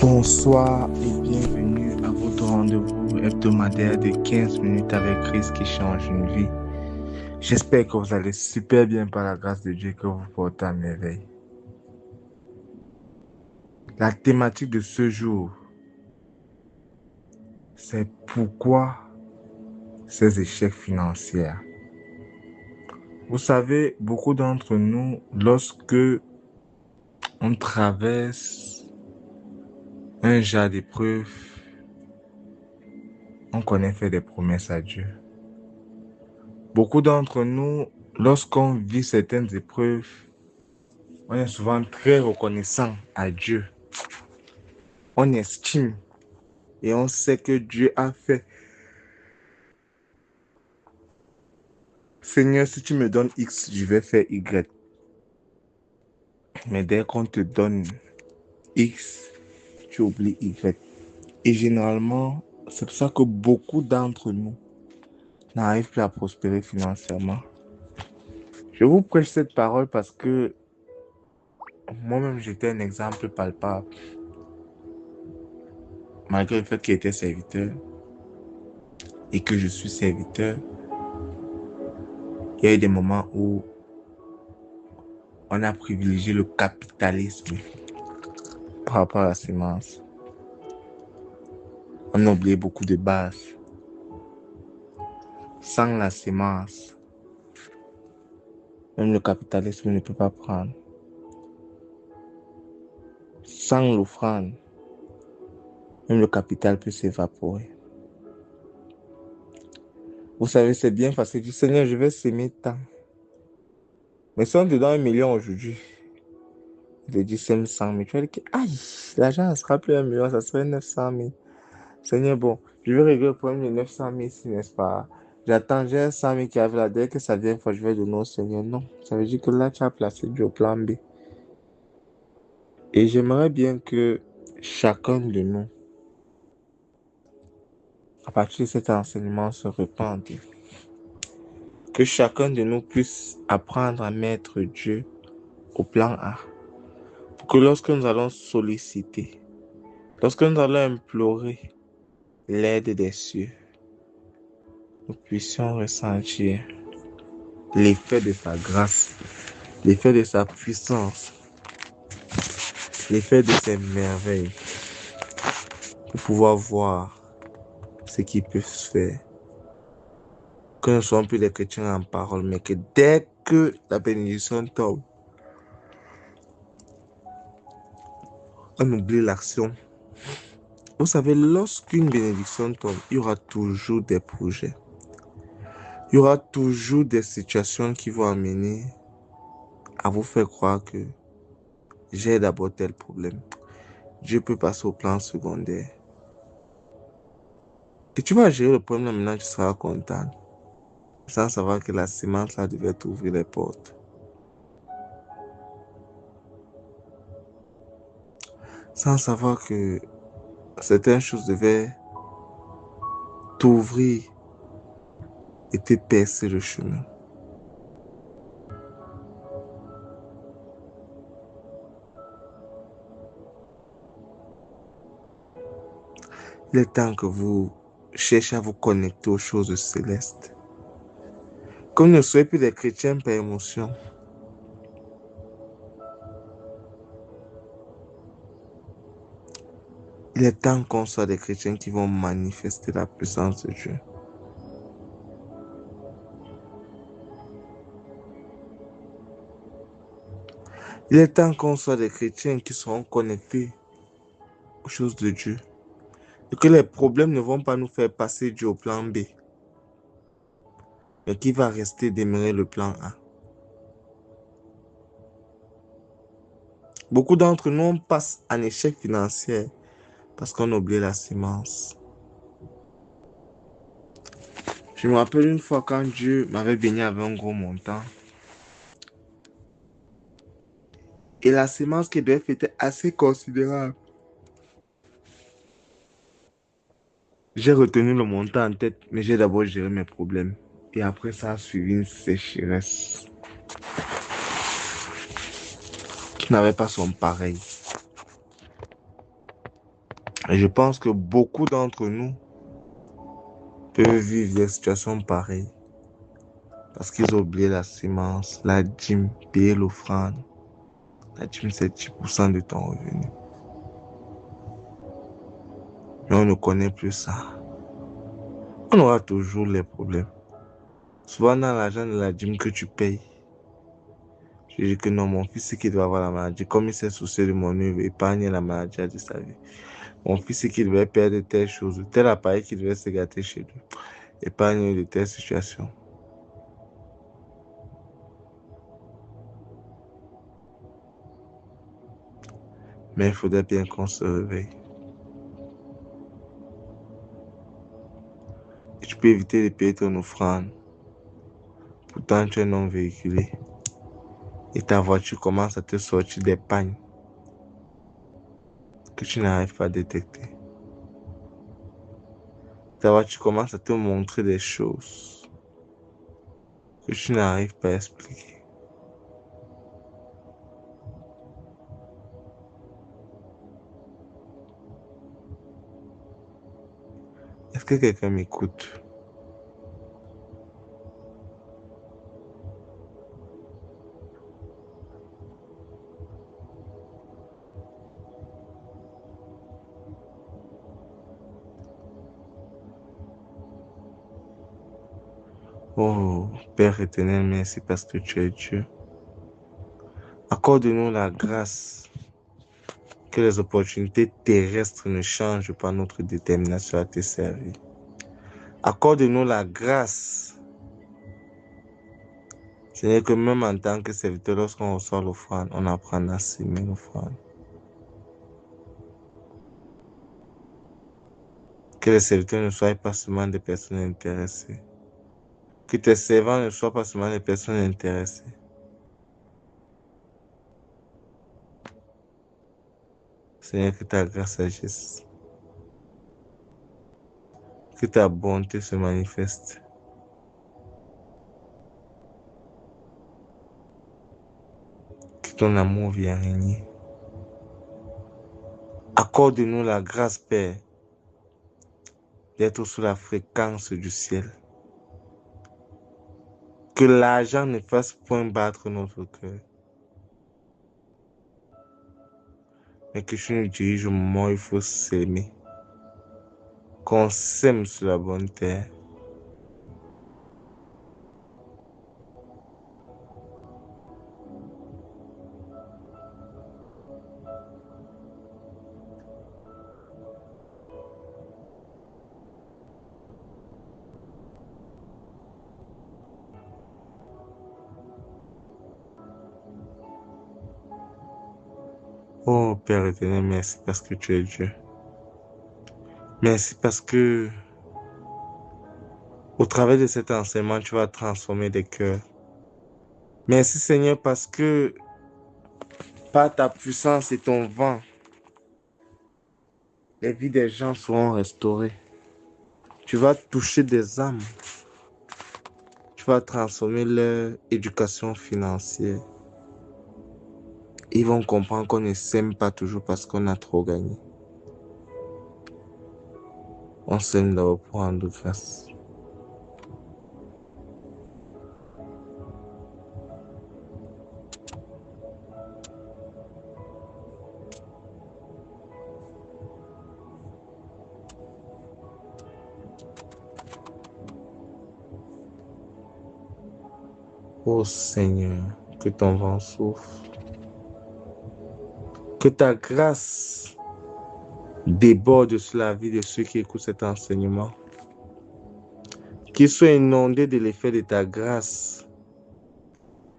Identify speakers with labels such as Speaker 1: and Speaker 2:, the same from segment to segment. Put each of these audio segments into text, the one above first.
Speaker 1: Bonsoir et bienvenue à votre rendez-vous hebdomadaire de 15 minutes avec Chris qui change une vie. J'espère que vous allez super bien par la grâce de Dieu que vous portez à merveille. La thématique de ce jour, c'est pourquoi ces échecs financiers. Vous savez, beaucoup d'entre nous, lorsque on traverse un genre d'épreuve, on connaît faire des promesses à Dieu. Beaucoup d'entre nous, lorsqu'on vit certaines épreuves, on est souvent très reconnaissant à Dieu. On estime et on sait que Dieu a fait. Seigneur, si tu me donnes X, je vais faire Y. Mais dès qu'on te donne X, tu oublies Y. Et généralement, c'est pour ça que beaucoup d'entre nous n'arrivent plus à prospérer financièrement. Je vous prêche cette parole parce que moi-même, j'étais un exemple palpable. Malgré le fait qu'il était serviteur et que je suis serviteur, il y a eu des moments où on a privilégié le capitalisme par rapport à la semence. On a oublié beaucoup de bases. Sans la semence, même le capitalisme ne peut pas prendre. Sans l'offrande, même le capital peut s'évaporer. Vous savez, c'est bien facile. Du Seigneur, je vais s'aimer tant. Mais si on te donne 1 million aujourd'hui, il te dit sème 100 000. Tu vas dire, aïe, l'argent ne sera plus 1 million, ça serait 900 000. Seigneur, bon, je vais régler le problème de 900 000 ici, n'est-ce pas? J'attends, j'ai 100 000 qui arrive là. Dès que ça vient, je vais donner au Seigneur. Non, ça veut dire que là, tu as placé Dieu au plan B. Et j'aimerais bien que chacun de nous, à partir de cet enseignement, se répande. Que chacun de nous puisse apprendre à mettre Dieu au plan A. Pour que lorsque nous allons solliciter, lorsque nous allons implorer l'aide des cieux, nous puissions ressentir l'effet de sa grâce, l'effet de sa puissance, l'effet de ses merveilles, pour pouvoir voir ce qui peut se faire. Que nous ne soyons plus des chrétiens en parole, mais que dès que la bénédiction tombe, on oublie l'action. Vous savez, lorsqu'une bénédiction tombe, il y aura toujours des projets. Il y aura toujours des situations qui vont amener à vous faire croire que j'ai d'abord tel problème. Dieu peut passer au plan secondaire. Et tu vas gérer le problème maintenant, tu seras content. Sans savoir que la semence là devait t'ouvrir les portes. Sans savoir que certaines choses devaient t'ouvrir et te percer le chemin. Il est temps que vous cherchez à vous connecter aux choses célestes. Comme ne soyez plus des chrétiens par émotion. Il est temps qu'on soit des chrétiens qui vont manifester la puissance de Dieu. Il est temps qu'on soit des chrétiens qui seront connectés aux choses de Dieu. Et que les problèmes ne vont pas nous faire passer Dieu au plan B. Mais qui va rester demeurer le plan A. Beaucoup d'entre nous, on passe en échec financier parce qu'on a oublié la semence. Je me rappelle une fois quand Dieu m'avait béni avec un gros montant. Et la semence qui devait était assez considérable. J'ai retenu le montant en tête, mais j'ai d'abord géré mes problèmes. Et après ça a suivi une sécheresse qui n'avait pas son pareil. Et je pense que beaucoup d'entre nous peuvent vivre des situations pareilles parce qu'ils ont oublié la sémence, la dîme, payer l'offrande. La dîme, c'est 10% de ton revenu. Mais on ne connaît plus ça. On aura toujours les problèmes. Souvent dans l'argent de la dîme que tu payes, je dis que non, mon fils, c'est qu'il doit avoir la maladie. Comme il s'est soucié de mon œuvre, épargner la maladie de sa vie. Mon fils, c'est qu'il devait perdre telle chose, tel appareil qui devait se gâter chez lui. Épargner de telles situations. Mais il faudrait bien qu'on se réveille. Et tu peux éviter de payer ton offrande. Pourtant, tu es non véhiculé. Et ta voiture commence à te sortir des pannes que tu n'arrives pas à détecter. Ta voiture commence à te montrer des choses que tu n'arrives pas à expliquer. Est-ce que quelqu'un m'écoute? Oh, Père éternel, merci parce que tu es Dieu. Accorde-nous la grâce que les opportunités terrestres ne changent pas notre détermination à te servir. Accorde-nous la grâce, Seigneur, que même en tant que serviteur, lorsqu'on reçoit l'offrande, on apprend à s'aimer l'offrande. Que les serviteurs ne soient pas seulement des personnes intéressées. Que tes servants ne soient pas seulement des personnes intéressées. Seigneur, que ta grâce agisse. Que ta bonté se manifeste. Que ton amour vienne régner. Accorde-nous la grâce, Père, d'être sous la fréquence du ciel. Que l'argent ne fasse point battre notre cœur. Mais que tu nous diriges au moment où il faut s'aimer. Qu'on s'aime sur la bonne terre. Oh Père éternel, merci parce que tu es Dieu. Merci parce que au travers de cet enseignement, tu vas transformer des cœurs. Merci Seigneur parce que par ta puissance et ton vent, les vies des gens seront restaurées. Tu vas toucher des âmes. Tu vas transformer leur éducation financière. Ils vont comprendre qu'on ne s'aime pas toujours parce qu'on a trop gagné. On s'aime d'abord pour rendre grâce. Oh Seigneur, que ton vent souffle. Que ta grâce déborde sur la vie de ceux qui écoutent cet enseignement. Qu'ils soient inondés de l'effet de ta grâce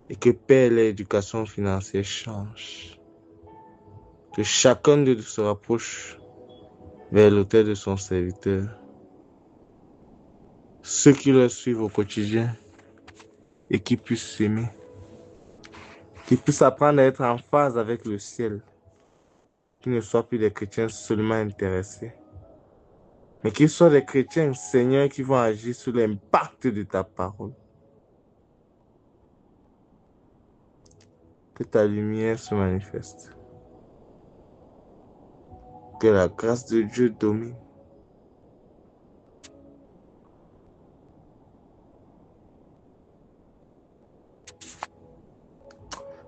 Speaker 1: et que Père, l'éducation financière change. Que chacun d'eux se rapproche vers l'autel de son serviteur. Ceux qui le suivent au quotidien et qui puissent s'aimer. Qui puissent apprendre à être en phase avec le ciel. Qui ne soient plus des chrétiens seulement intéressés. Mais qu'ils soient des chrétiens, Seigneur, qui vont agir sous l'impact de ta parole. Que ta lumière se manifeste. Que la grâce de Dieu domine.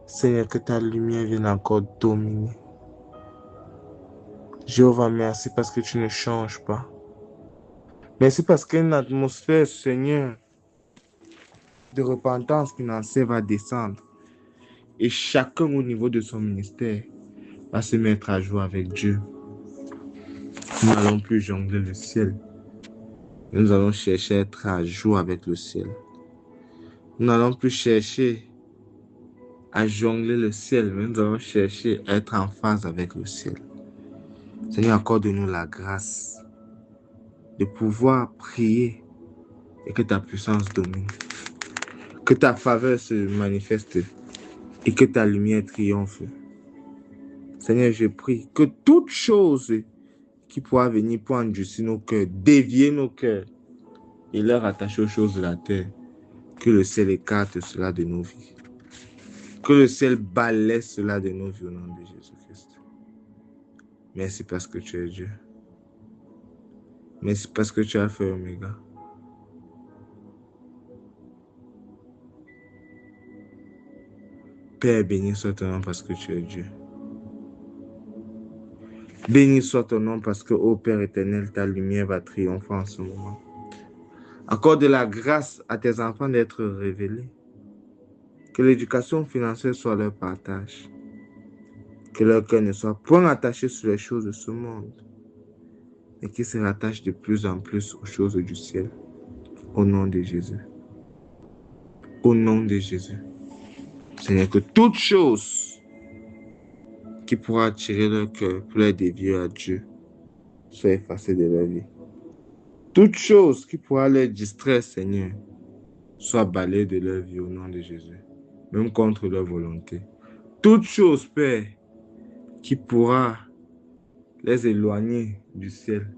Speaker 1: Seigneur, que ta lumière vienne encore dominer. Jéhovah, merci parce que tu ne changes pas. Merci parce qu'il y a une atmosphère, Seigneur, de repentance financière va descendre. Et chacun au niveau de son ministère va se mettre à jour avec Dieu. Nous n'allons plus jongler le ciel. Nous allons chercher à être à jour avec le ciel. Nous n'allons plus chercher à jongler le ciel, mais nous allons chercher à être en phase avec le ciel. Seigneur, accorde-nous la grâce de pouvoir prier et que ta puissance domine. Que ta faveur se manifeste et que ta lumière triomphe. Seigneur, je prie que toute chose qui pourra venir pour endurcir nos cœurs, dévier nos cœurs et leur attacher aux choses de la terre, que le ciel écarte cela de nos vies. Que le ciel balaie cela de nos vies au nom de Jésus-Christ. Merci parce que tu es Dieu. Merci parce que tu as fait Oméga. Père, béni soit ton nom parce que tu es Dieu. Béni soit ton nom parce que, ô Père éternel, ta lumière va triompher en ce moment. Accorde la grâce à tes enfants d'être révélés. Que l'éducation financière soit leur partage. Que leur cœur ne soit point attaché sur les choses de ce monde, mais qu'ils se rattachent de plus en plus aux choses du ciel. Au nom de Jésus. Au nom de Jésus. Seigneur, que toute chose qui pourra attirer leur cœur pour les dévier à Dieu soit effacée de leur vie. Toute chose qui pourra les distraire, Seigneur, soit balayée de leur vie au nom de Jésus, même contre leur volonté. Toute chose, Père, qui pourra les éloigner du ciel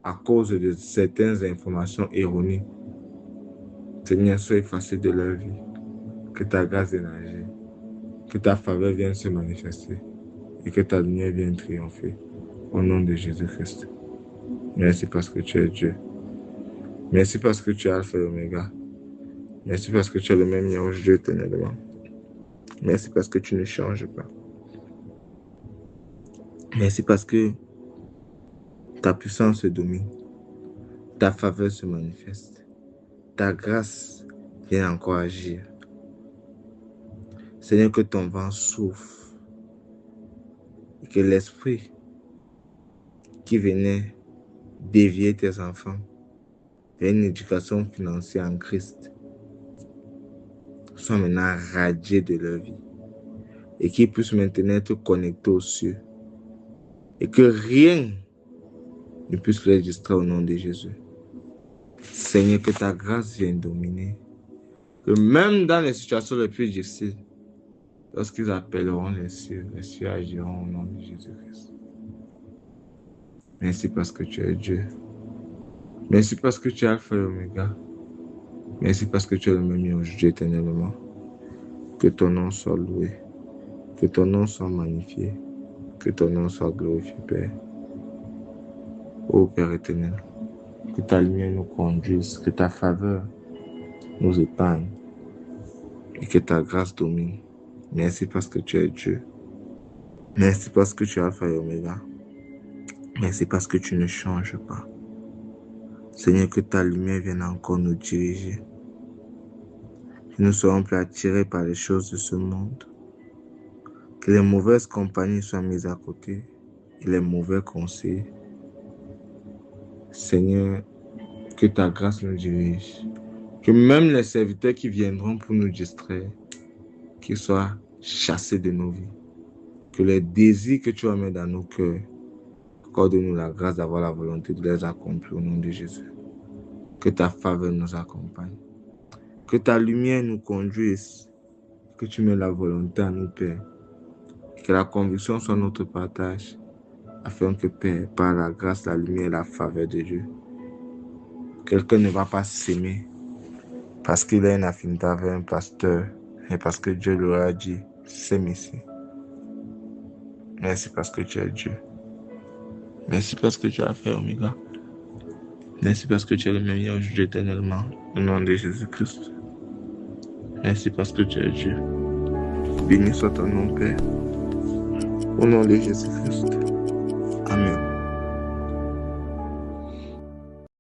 Speaker 1: à cause de certaines informations erronées, Seigneur, soit effacée de leur vie. Que ta grâce vienne agir, que ta faveur vienne se manifester et que ta lumière vienne triompher au nom de Jésus-Christ. Merci parce que tu es Dieu. Merci parce que tu es Alpha et Oméga. Merci parce que tu es le même hier, aujourd'hui, éternellement. Merci parce que tu ne changes pas. Merci parce que ta puissance se domine. Ta faveur se manifeste. Ta grâce vient encore agir. Seigneur, que ton vent souffle et que l'esprit qui venait dévier tes enfants vers une éducation financière en Christ soit maintenant radié de leur vie et qu'ils puissent maintenant être connectés aux cieux et que rien ne puisse les distraire au nom de Jésus. Seigneur, que ta grâce vienne dominer, que même dans les situations les plus difficiles, lorsqu'ils appelleront les cieux agiront au nom de Jésus-Christ. Merci parce que tu es Dieu. Merci parce que tu es Alpha et Oméga. Merci parce que tu es le même aujourd'hui éternellement. Que ton nom soit loué. Que ton nom soit magnifié. Que ton nom soit glorifié, Père. Ô Père éternel, que ta lumière nous conduise, que ta faveur nous épargne et que ta grâce domine. Merci parce que tu es Dieu. Merci parce que tu es Alpha et Oméga. Merci parce que tu ne changes pas. Seigneur, que ta lumière vienne encore nous diriger. Que nous ne serons plus attirés par les choses de ce monde. Que les mauvaises compagnies soient mises à côté et les mauvais conseils. Seigneur, que ta grâce nous dirige. Que même les serviteurs qui viendront pour nous distraire, qu'ils soient chassés de nos vies. Que les désirs que tu as mis dans nos cœurs, accorde-nous la grâce d'avoir la volonté de les accomplir au nom de Jésus. Que ta faveur nous accompagne. Que ta lumière nous conduise. Que tu mets la volonté à nous, Père. Que la conviction soit notre partage. Afin que, Père, par la grâce, la lumière et la faveur de Dieu, quelqu'un ne va pas s'aimer parce qu'il a une affinité avec un pasteur et parce que Dieu leur a dit, s'aime ici. Merci parce que tu es Dieu. Merci parce que tu as fait Omega. Merci parce que tu es le meilleur aujourd'hui éternellement. Au nom de Jésus-Christ. Merci parce que tu es Dieu. Béni soit ton nom, Père. Au nom de Jésus-Christ. Amen.